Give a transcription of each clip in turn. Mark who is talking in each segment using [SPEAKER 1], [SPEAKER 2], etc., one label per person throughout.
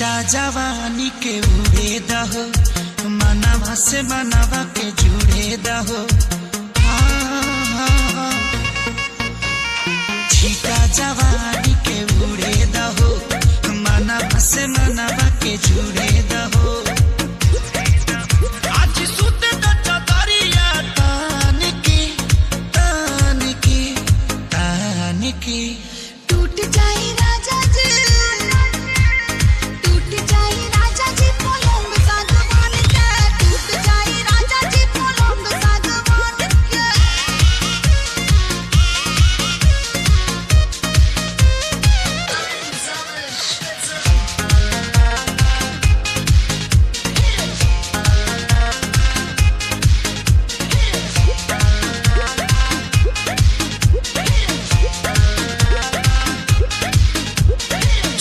[SPEAKER 1] छीटा जवानी के उड़े दहो, मनवा से मनवा के जुड़े दहो। छीटा जवानी के उड़े दहो, मनवा से मनवा के जुड़े दहो। आज सुते द चदरिया तान की तान की तान की।
[SPEAKER 2] टूट जाए राजा जी, टूट जाए राजा जी पलंग सागवान के, टूट जाए राजा जी पलंग सागवान के।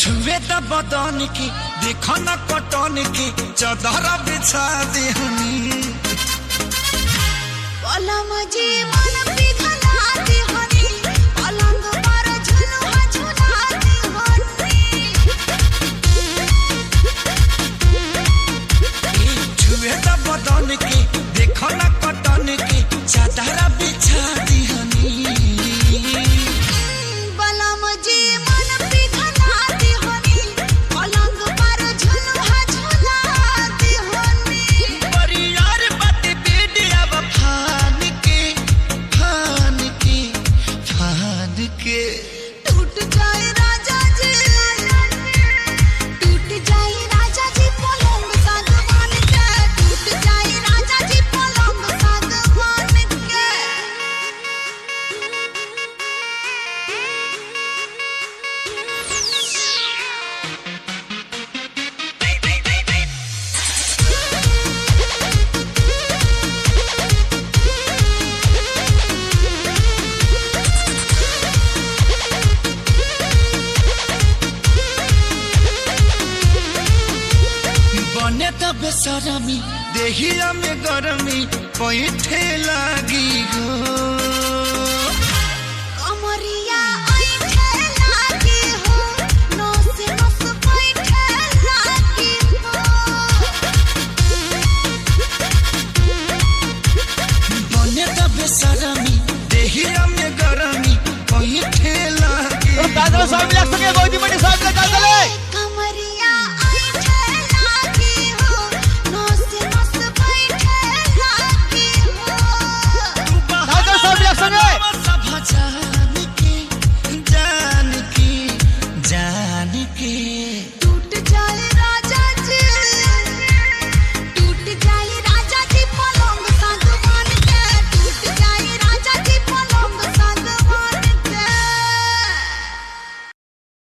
[SPEAKER 1] छुए त बदन की देखो न कटन की, चदर बिछा देहनी।
[SPEAKER 2] पलम जी मन पिघलाती हनी, पलंग पर झुलुआ झुलाती हनी।
[SPEAKER 1] छुए त बदन की देखो न कटन की, चदर बिछा देहनी।
[SPEAKER 2] पलम जी मन पिघलाती हनी, पलंग पर झुलुआ झुलाती हनी।
[SPEAKER 1] परियार बाटे बेडिया फान के फान के फान के।
[SPEAKER 2] टूट जाए राजा जी, टूट जाए राजा जी पलंग सागवान के, टूट जाए राजा जी पलंग सागवान के।
[SPEAKER 1] बने त बेसरमी देहिया में गरमी पैठे लागी हो।